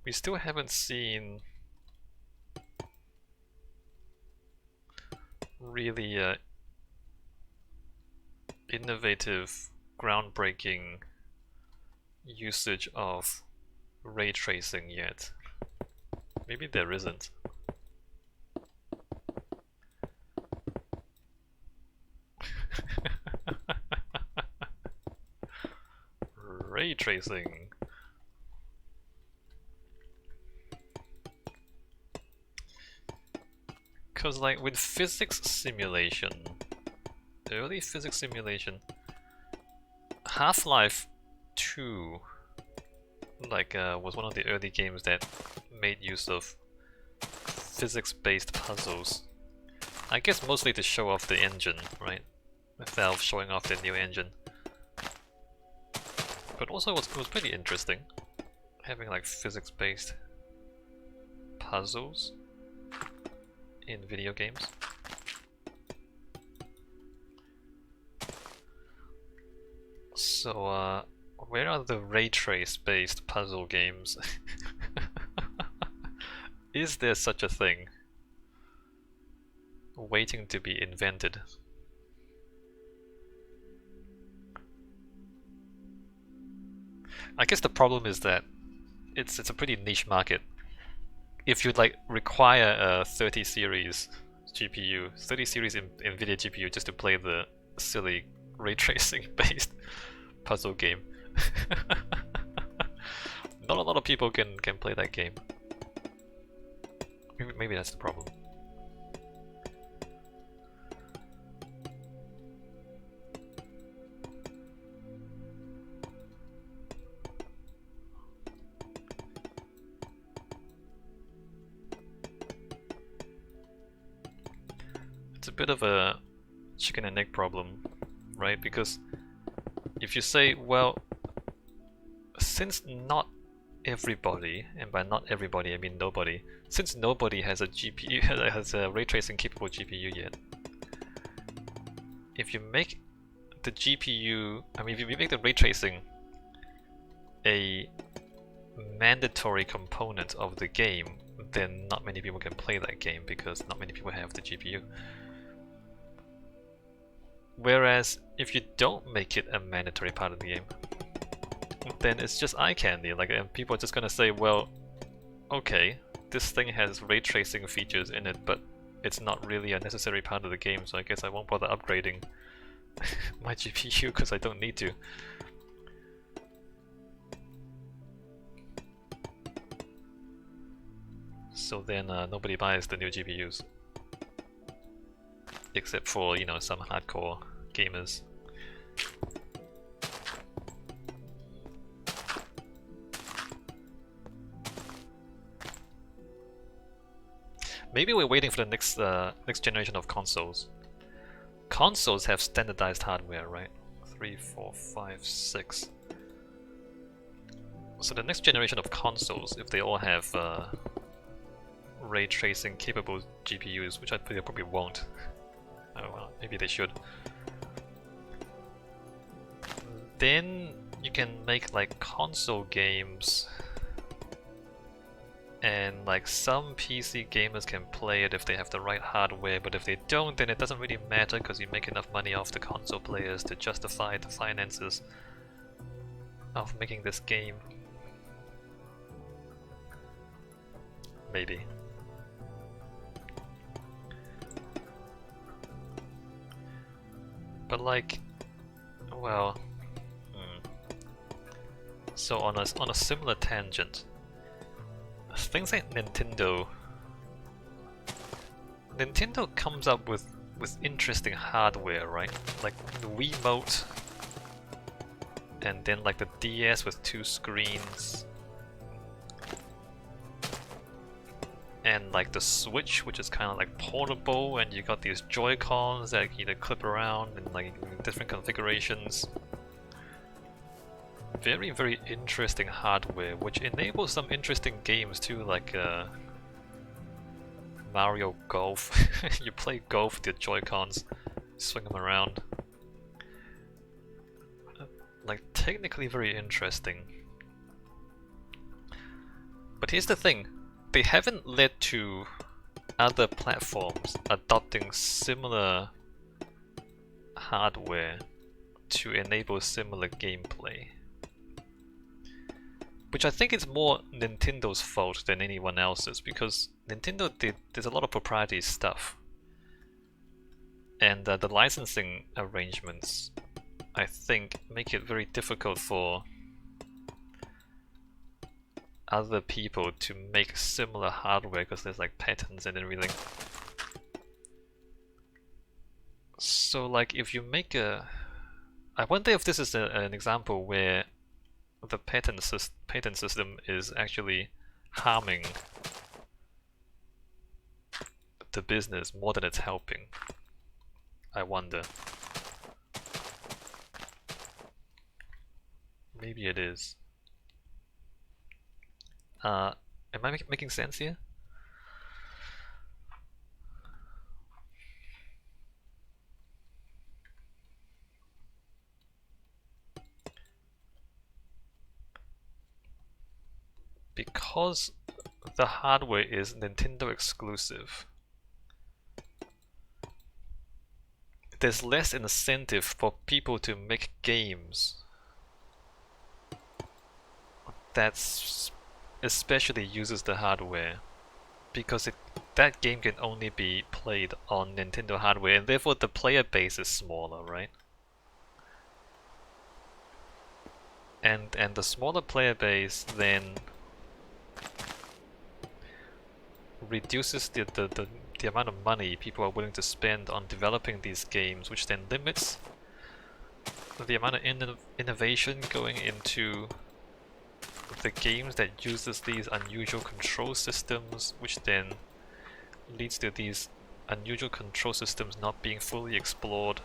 We still haven't seen really innovative, groundbreaking usage of ray tracing yet. Maybe there isn't. Ray tracing. Because like with physics simulation, early physics simulation, Half-Life 2 was one of the early games that made use of physics-based puzzles. I guess mostly to show off the engine, right? Valve showing off their new engine. But also it was pretty interesting, having like physics-based puzzles in video games. So, where are the ray trace-based puzzle games? Is there such a thing? Waiting to be invented. I guess the problem is that it's a pretty niche market. If you'd like require a 30 series GPU, 30 series NVIDIA GPU just to play the silly ray tracing based puzzle game. Not a lot of people can play that game. Maybe that's the problem. It's a bit of a chicken and egg problem, right? Because if you say, well, since not everybody, and by not everybody I mean nobody, since nobody has a GPU has a ray tracing capable GPU yet, if you make the GPU, I mean, if you make the ray tracing a mandatory component of the game, then not many people can play that game because not many people have the GPU. Whereas if you don't make it a mandatory part of the game, then it's just eye candy. Like, and people are just gonna say, well, okay, this thing has ray tracing features in it, but it's not really a necessary part of the game, so I guess I won't bother upgrading my GPU because I don't need to. So then nobody buys the new GPUs. Except for, you know, some hardcore gamers. Maybe we're waiting for the next generation of consoles. Consoles have standardized hardware, right? 3, 4, 5, 6. So the next generation of consoles, if they all have ray tracing capable GPUs, which I think they probably won't. Oh well, maybe they should. Then you can make like console games, and like some PC gamers can play it if they have the right hardware, but if they don't, then it doesn't really matter because you make enough money off the console players to justify the finances of making this game. Maybe. But like, well, so on a similar tangent, things like Nintendo comes up with interesting hardware, right? Like the Wiimote, and then like the DS with 2 screens, and like the Switch, which is kind of like portable, and you got these Joy-Cons that you know clip around in like different configurations. Very, very interesting hardware, which enables some interesting games too, like Mario Golf. You play golf with your Joy-Cons, swing them around. Like technically very interesting. But here's the thing, they haven't led to other platforms adopting similar hardware to enable similar gameplay. Which I think is more Nintendo's fault than anyone else's, because Nintendo there's a lot of proprietary stuff. And the licensing arrangements, I think, make it very difficult for other people to make similar hardware because there's like patents and everything. So like if you make a... I wonder if this is an example where the patent system is actually harming the business more than it's helping. I wonder. Maybe it is. Am I making sense here? Because the hardware is Nintendo exclusive, there's less incentive for people to make games that especially uses the hardware, because that game can only be played on Nintendo hardware, and therefore the player base is smaller, right? And the smaller player base then reduces the amount of money people are willing to spend on developing these games, which then limits the amount of innovation going into the games that uses these unusual control systems, which then leads to these unusual control systems not being fully explored,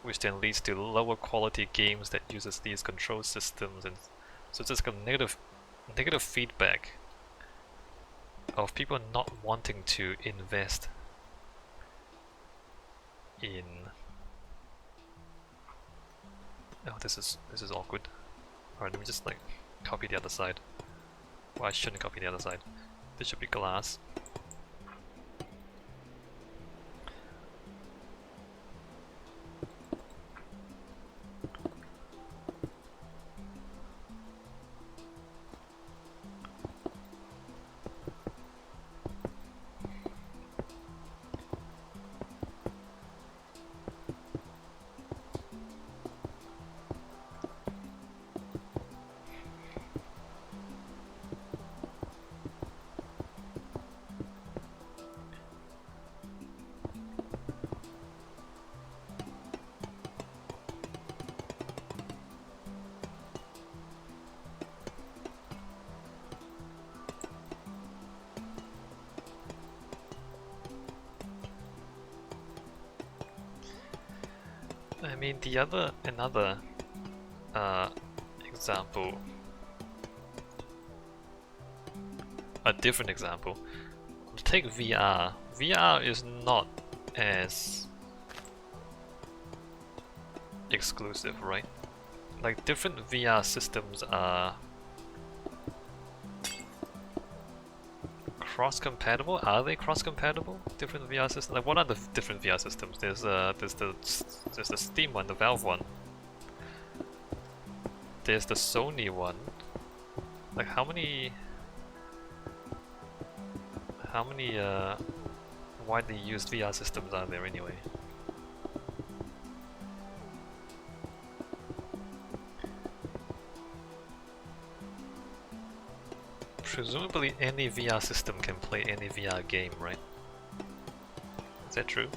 which then leads to lower quality games that uses these control systems, and so it's just a negative feedback of people not wanting to invest in... Oh, this is awkward. Alright, let me just like copy the other side. Well, I shouldn't copy the other side. This should be glass. I mean, another example, a different example. Take VR. VR is not as exclusive, right? Like different VR systems are cross-compatible? Are they cross-compatible? Different VR systems? Like, what are the different VR systems? There's the Steam one, the Valve one. There's the Sony one. Like, how many widely used VR systems are there anyway? Presumably any VR system can play any VR game, right? Is that true?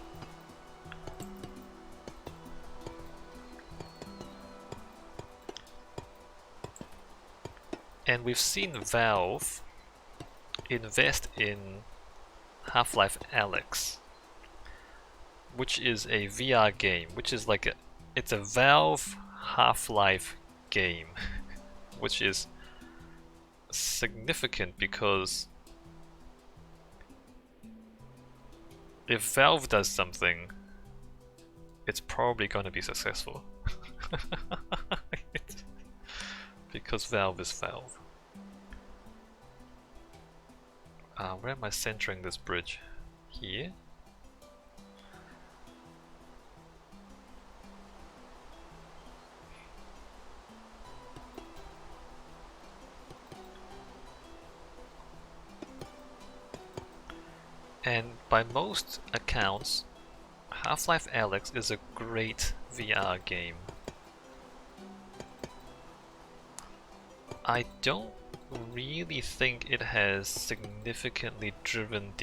And we've seen Valve invest in Half-Life Alyx, which is a VR game, which is like it's a Valve Half-Life game, which is significant because if Valve does something, it's probably going to be successful. Because Valve is Valve. Where am I centering this bridge? Here? And by most accounts, Half-Life Alyx is a great VR game. I don't really think it has significantly driven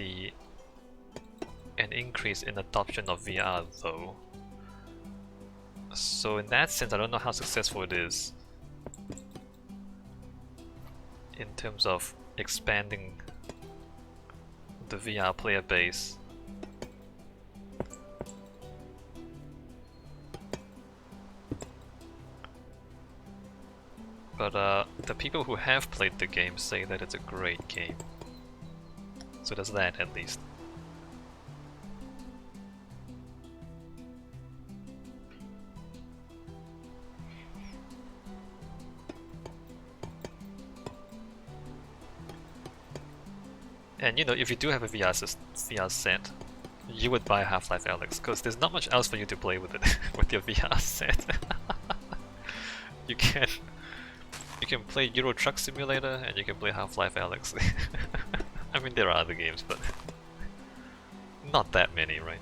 an increase in adoption of VR though. So in that sense, I don't know how successful it is in terms of expanding the VR player base. But the people who have played the game say that it's a great game. So there's that at least. And you know, if you do have a VR set, you would buy Half-Life Alyx, because there's not much else for you to play with it with your VR set. You can play Euro Truck Simulator and you can play Half-Life Alyx. I mean, there are other games, but not that many, right?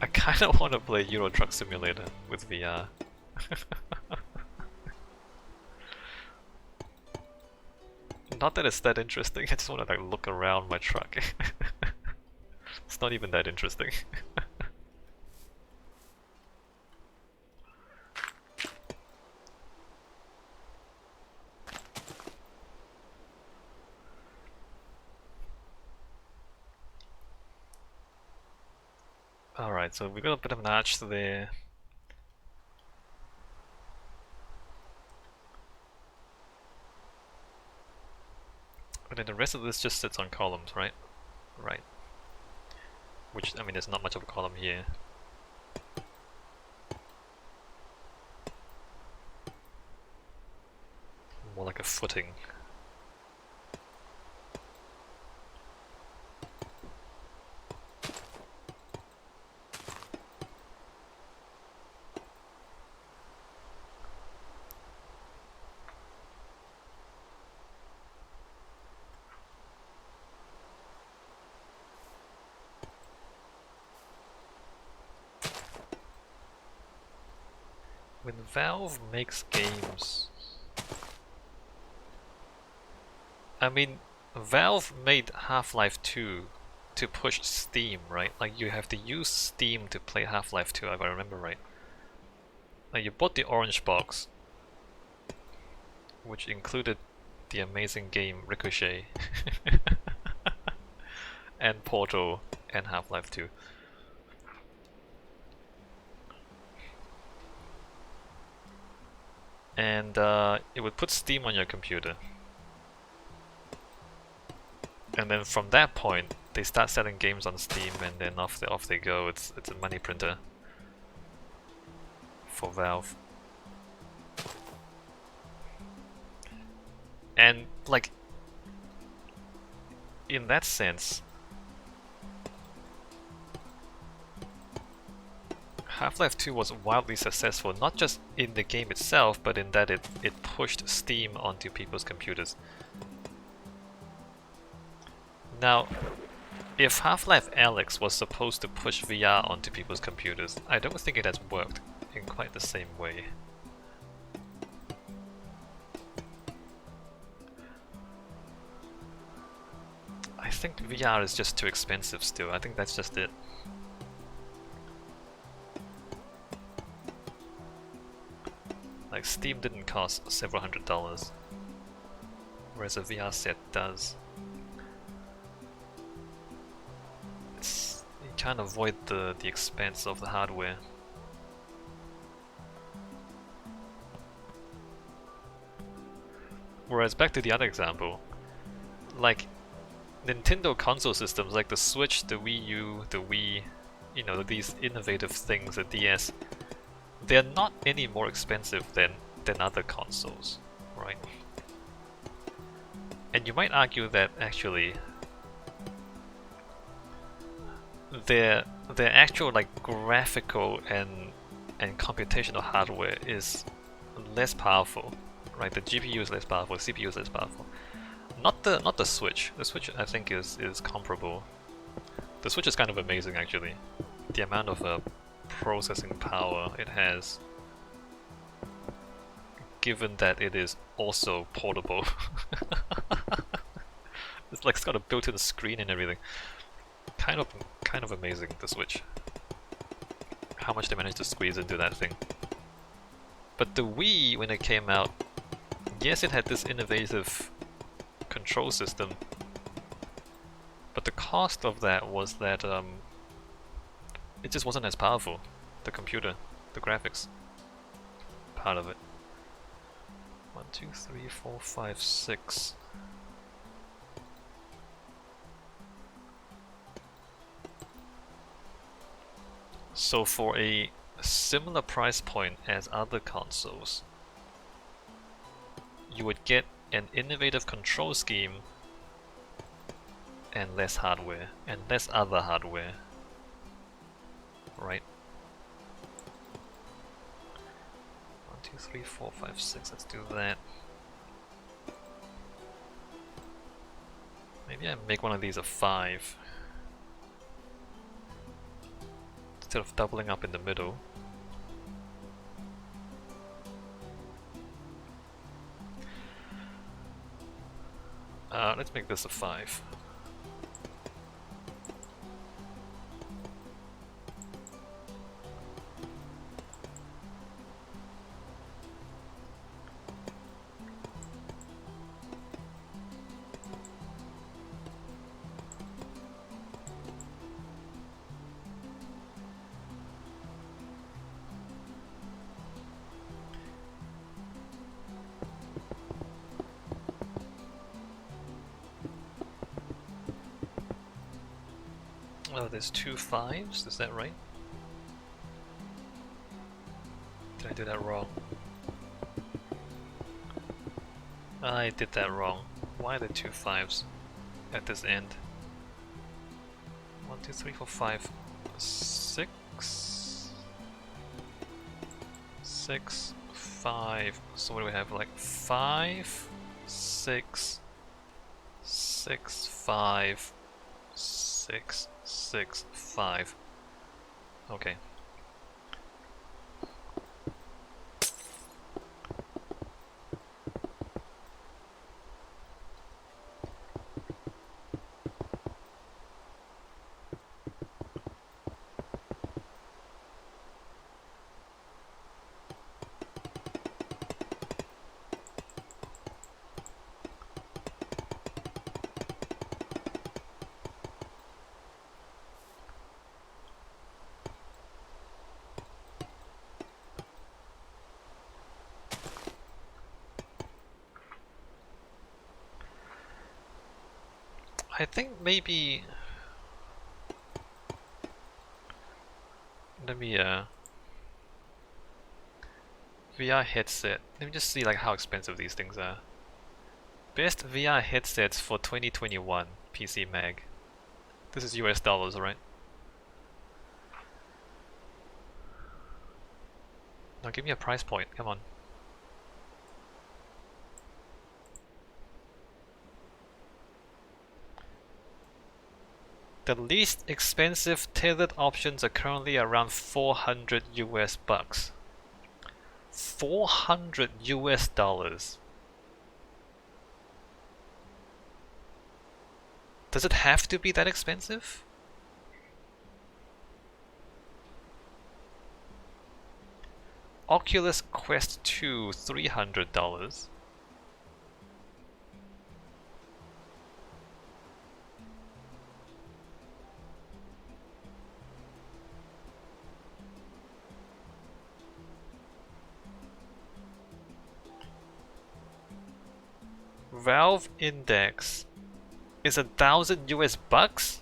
I kinda wanna play Euro Truck Simulator with VR. Not that it's that interesting, I just wanna like look around my truck. It's not even that interesting. Alright, so we got a bit of an arch there. But then the rest of this just sits on columns, right? Right. Which, I mean, there's not much of a column here. More like a footing. When Valve makes games... I mean, Valve made Half-Life 2 to push Steam, right? Like, you have to use Steam to play Half-Life 2, if I remember right. Like, you bought the orange box, which included the amazing game Ricochet, and Portal, and Half-Life 2. And it would put Steam on your computer. And then from that point, they start selling games on Steam, and then off they go. It's a money printer for Valve. And like, in that sense, Half-Life 2 was wildly successful, not just in the game itself, but in that it pushed Steam onto people's computers. Now, if Half-Life Alyx was supposed to push VR onto people's computers, I don't think it has worked in quite the same way. I think VR is just too expensive still, I think that's just it. Like, Steam didn't cost several $100s, whereas a VR set does. You can't avoid the expense of the hardware. Whereas back to the other example, like Nintendo console systems like the Switch, the Wii U, the Wii, you know, these innovative things, the DS, they're not any more expensive than other consoles, right? And you might argue that actually their actual like graphical and computational hardware is less powerful, right? The GPU is less powerful, the CPU is less powerful. Not the Switch. The Switch I think is comparable. The Switch is kind of amazing actually. The amount of processing power it has, given that it is also portable. It's got a built-in screen and everything. Kind of amazing, the Switch. How much they managed to squeeze into that thing. But the Wii, when it came out, yes, it had this innovative control system, but the cost of that was that it just wasn't as powerful. The computer, the graphics part of it. 1, 2, 3, 4, 5, 6. So for a similar price point as other consoles, you would get an innovative control scheme and less hardware, and less other hardware, right? 1, 2, 3, 4, 5, 6, let's do that. Maybe I make one of these a 5. Instead of doubling up in the middle. Let's make this a 5. Oh, there's 2 5s, is that right? Did I do that wrong? I did that wrong. Why are there 2 5s at this end? 1, 2, 3, 4, 5, 6, 6, 5. So what do we have? Like 5, 6, 6, 5, 6, 6, 5. Okay. I think maybe let me VR headset. Let me just see like how expensive these things are. Best VR headsets for 2021 PC Mag. This is US dollars, right? Now give me a price point, come on. The least expensive tailored options are currently around 400 US bucks. 400 US dollars. Does it have to be that expensive? Oculus Quest 2, $300. Valve Index is 1,000 US bucks?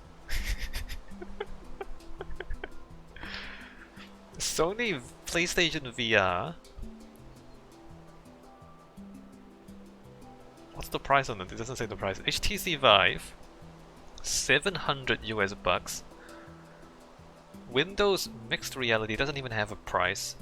Sony PlayStation VR What's the price on it? It doesn't say the price. HTC Vive, 700 US bucks. Windows Mixed Reality doesn't even have a price.